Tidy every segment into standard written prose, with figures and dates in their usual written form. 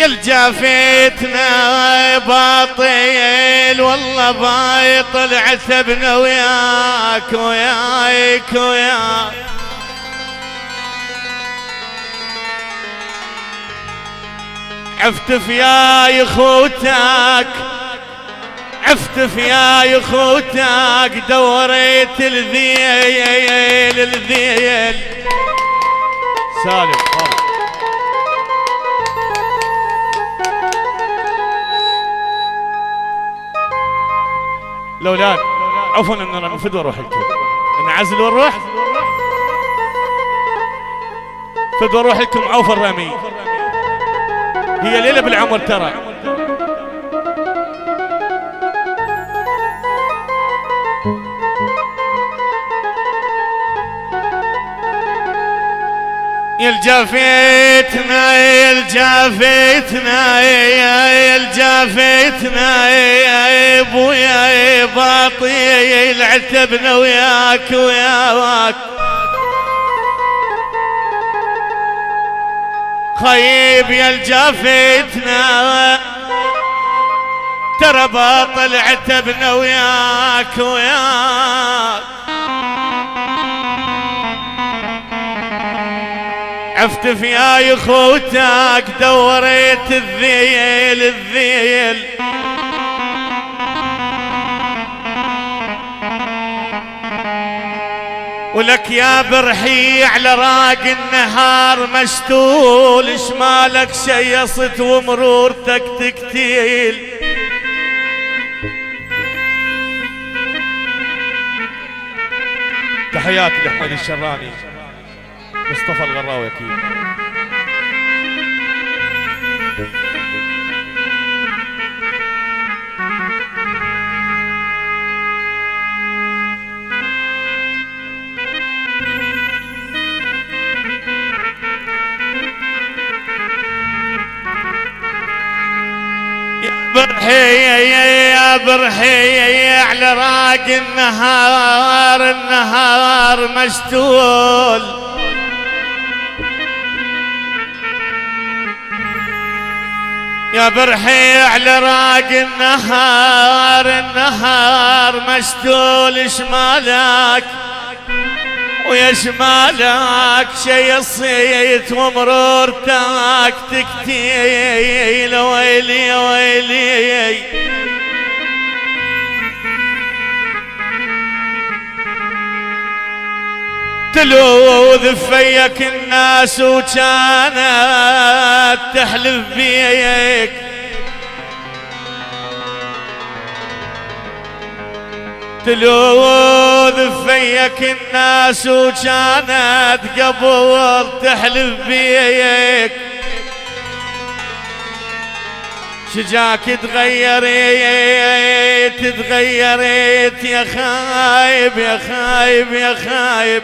يا الجافيتنا باطل والله بايطل عتبنا وياك وياك وياك. عفتف يا يخوتك عفتف يا يخوتك دوريت الذيل الذيل. سالم الاولاد عفوا ننفذ واروح لكم نعزل ونروح فد واروح لكم عوف الرمي. هي ليله بالعمر ترى. يا الجافيتنا يا الجافيتنا يا الجافيتنا يا ابويا يا باطي العتبنا وياك وياك. خيب يا الجافيتنا ترى باطل عتبنا وياك وياك. عفتف يا يخوتك دوريت الذيل الذيل. ولك يا برحي على راق النهار مشتول شمالك شيصت ومرورتك تكتيل. تحياتي لحمد الشراني مصطفى الغراوي اكيد. يا برحي يا برحي على راق النهار النهار مشتول. يا برحي على راق النهار النهار مشتول شمالك ويا شمالك شيصيت ومرورتك تكتيل. ويلي ويلي تلوذ فيك الناس وكانت تحلف بيك. تلوذ فيك الناس وكانت قبل تحلف بيك. شجاك تغيريت تغيريت يا خايب يا خايب يا خايب.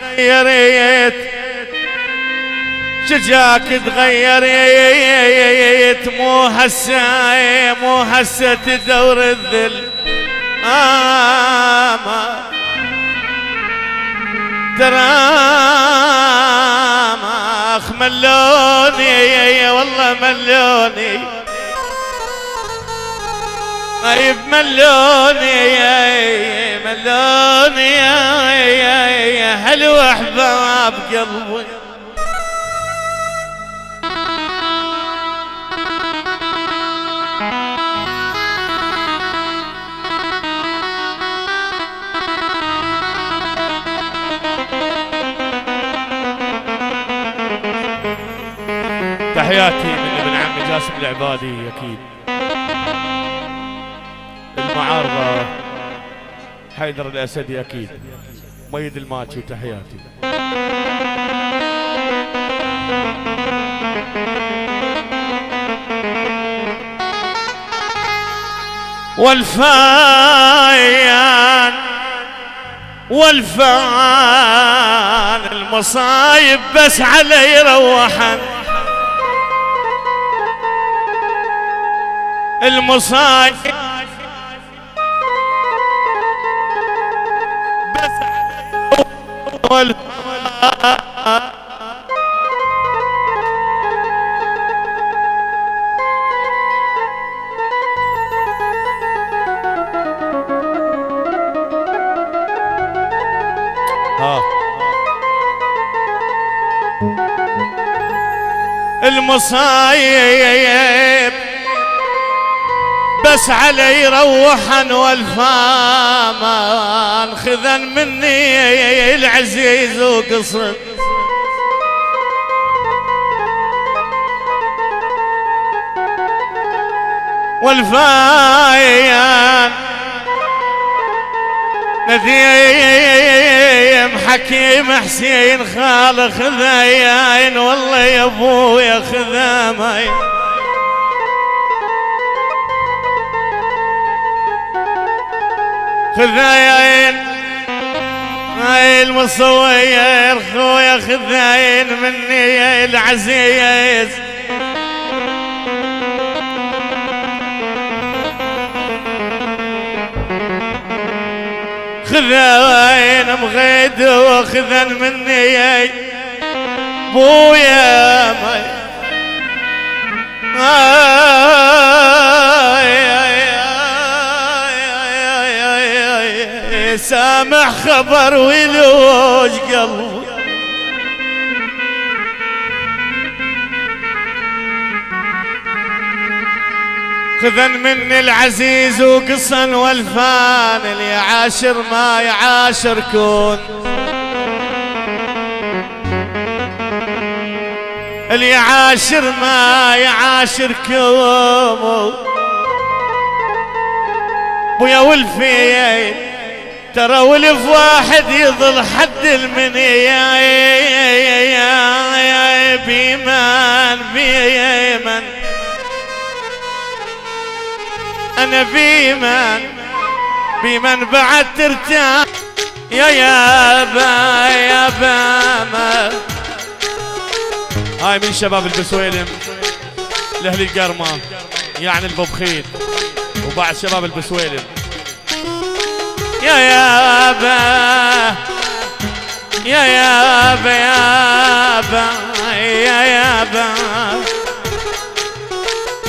تغيريت شجاك تغيريت مو هسه تدور الذل. ما ترامخ ملوني والله ملوني طيب ملوني ملوني يا هلو احباب قلبي. تحياتي من ابن عمي جاسم العبادي اكيد. المعارضة حيدر الاسدي اكيد. ميد الماتشي وتحياتي. والفايان والفان المصايب بس علي روحن. المصايب بس علي المصايب بس علي روحا والفامان خذن مني العزيز وقصر والفايان نديم حكيم حسين خال خذاين والله يا ابويا خذامين خذاين هاي المصوير خويا خذاين مني العزيز خذاين مغيد وخذن مني بويا سامح خبر ولوج قلبي خذن من العزيز وقصن والفان اللي يعاشر ما يعاشر كون اللي يعاشر ما يعاشر كون بويا ولفين ترى ولف واحد يظل حد المنية بيمان بيمن أنا بيمن بعد ترتاح يا يابا يابا هاي من شباب البسويلم لأهل القرمة يعني الببخيل وبعد شباب البسويلم يا يابا يا يابا يابا يا يابا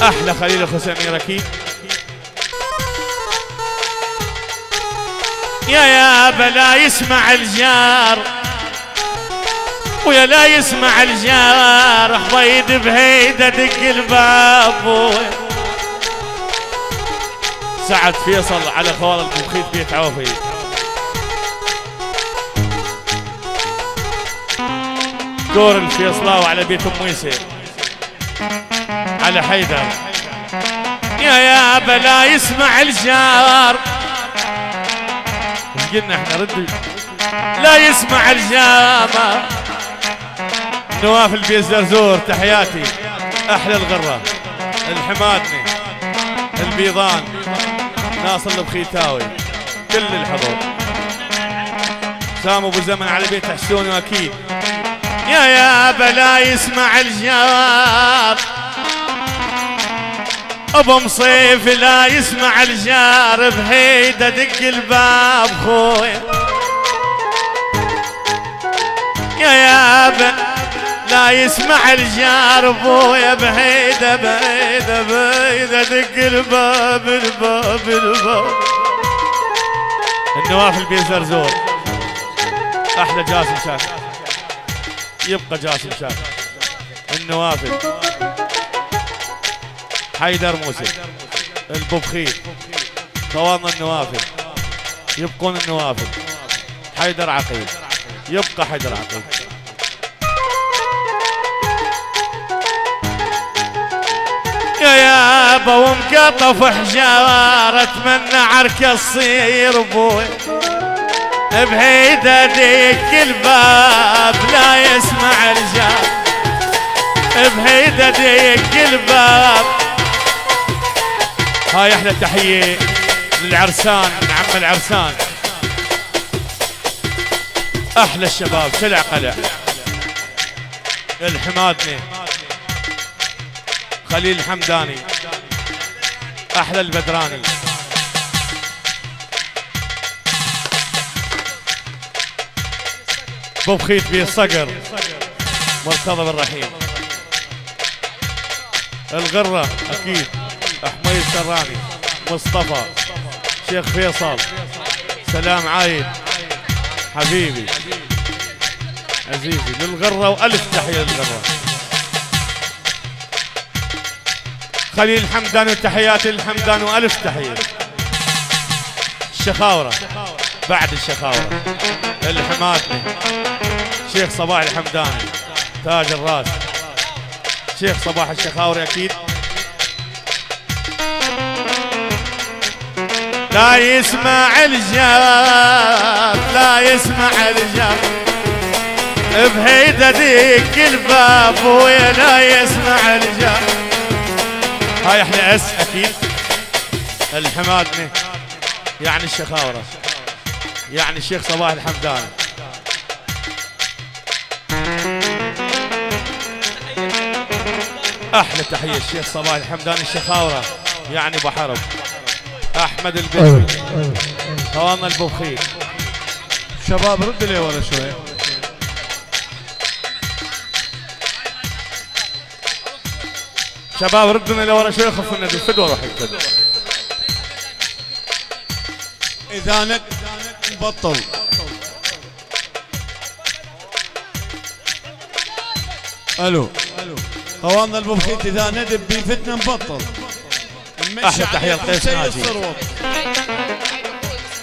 أحلى خليل الخسامير أكيد يا يابا لا يسمع الجار ويا لا يسمع الجار حضيد بهيدا دق الباب سعد فيصل على خوال الببخيت بيت عوفي كور الفيصلاوي على بيت ام يسير على حيدر يا يابا لا يسمع الجار ايش قلنا احنا ردي لا يسمع الجامع نواف البيت زرزور تحياتي احلى الغره الحمادني البيضان ناصر البخيتاوي كل الحضور سام ابو زمن على بيت حسون واكيد يا يابا لا يسمع الجار ابو مصيف لا يسمع الجار بهيدا دق الباب خويا يا يابا لا يسمع الجار ابويا بهيدا بهيدا بهيدا دق الباب الباب الباب النواف البيت زرزور احلى جاسم شاكر يبقى جاسم شاكر النوافل حيدر موسى الببخيت طوالنا النوافل يبقون النوافل حيدر عقيل يبقى حيدر عقيل يا يابا ومقطف حجار اتمنى عركه تصير بوي بهيدا ديك الباب لا يسمع الجار بهيدا ديك الباب هاي احلى تحيه للعرسان عم العرسان احلى الشباب سلع قلع الحمادني خليل الحمداني احلى البدراني بوبخيت بيه الصقر مرتضى بن رحيم. الغرة اكيد حميد الشراني، مصطفى، شيخ فيصل، سلام عايد حبيبي عزيزي للغرة، والف تحية للغرة. خليل الحمدان وتحياتي للحمدان والف تحية. الشخاورة بعد الشخاورة الحمادني، شيخ صباح الحمداني تاج الراس، شيخ صباح الشخاوري اكيد. لا يسمع الجاب لا يسمع الجاب بهيدا ديك الباب ويا لا يسمع الجاب. هاي احلى اس اكيد الحمادني يعني الشخاورة يعني الشيخ صباح الحمداني. احلى تحية الشيخ صباح الحمداني الشخاورة يعني ابو حرب. احمد البدوي هوانا البوخيت. شباب رد لي ورا شوي. شباب ردنا لورا شوي خفوا الندى فدوا روح الفدوا. اذا نبطل الو هوانا البوخيت اذا ندب بفتنا نبطل. احلى تحية القيس ناجي.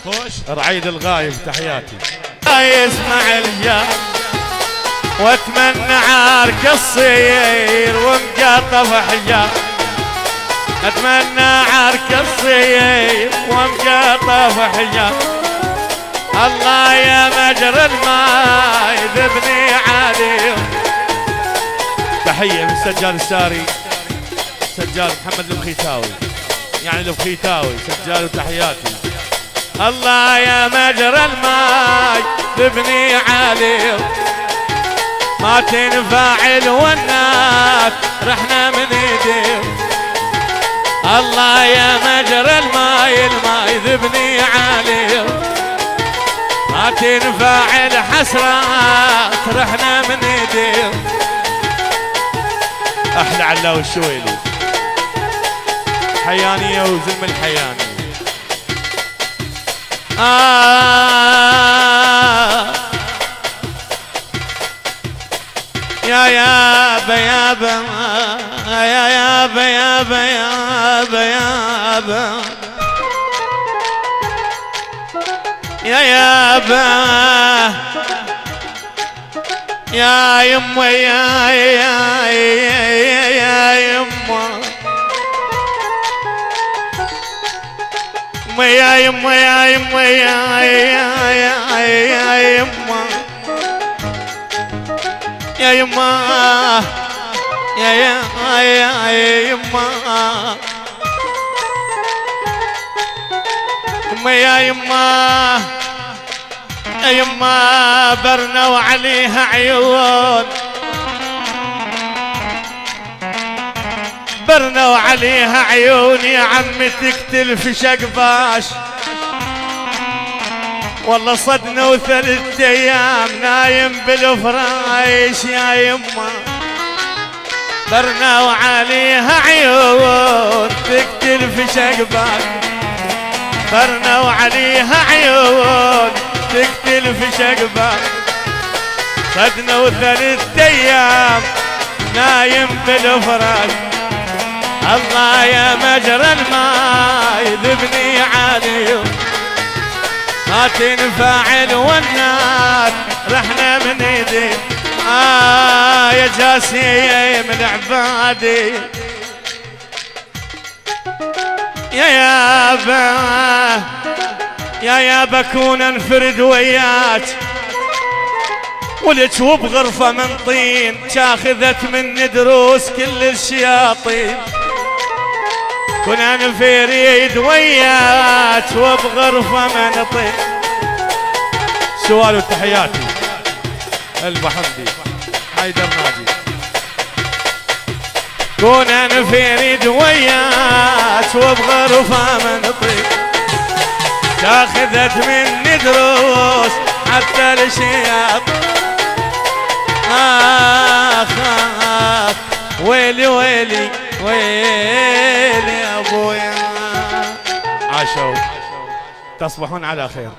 خوش رعيد الغايب تحياتي. لا يسمع الجاب واتمنى عارك الصير ومقاطف حجاب. اتمنى عارك الصير ومقاطف حجاب. الله يا مجرى الماء ذبني عادي. تحية من سجال الساري سجال محمد البخيتاوي يعني البخيتاوي سجال وتحياتي. الله يا مجرى الماي تبني عليه ما تنفع الونات رحنا من ايديه. الله يا مجرى الماي الماي ذبني عليه ما تنفع الحسرات رحنا من ايديه. احلى علاوي الشويلي حيانية وزلم الحياني. يا يابا يابا يا يابا يابا يابا يابا يا يابا يا يما يا يما يا يما يا يما يا يما يا يما يا يما يا يما يا يما برنا وعليها عيون برنا وعليها عيون يا عمي تقتل في شقباش. والله صدنا وثلاث ايام نايم بالفرايش يا يما برنا وعليها عيون تقتل في شقباش. برنا وعليها عيون تقتل في شقباش. صدنا وثلاث ايام نايم بالفراش. الله يا مجرى الماء ذبني عليه ما تنفع الونات رحنا من ايدي. يا جاسي من عبادي يا يابا كون انفرد وياك ولك وبغرفة من طين تاخذت من دروس كل الشياطين. كنا نفريد وياك وبغرفة من طين. سؤال وتحياتي البحمدي حيدر ناجي. كنا نفريد وياك وبغرفة من طين تاخذت من دروس حتى الشياطين. خاخ ويلي ويلي ويلي ابويا. عاشوا تصبحون على خير.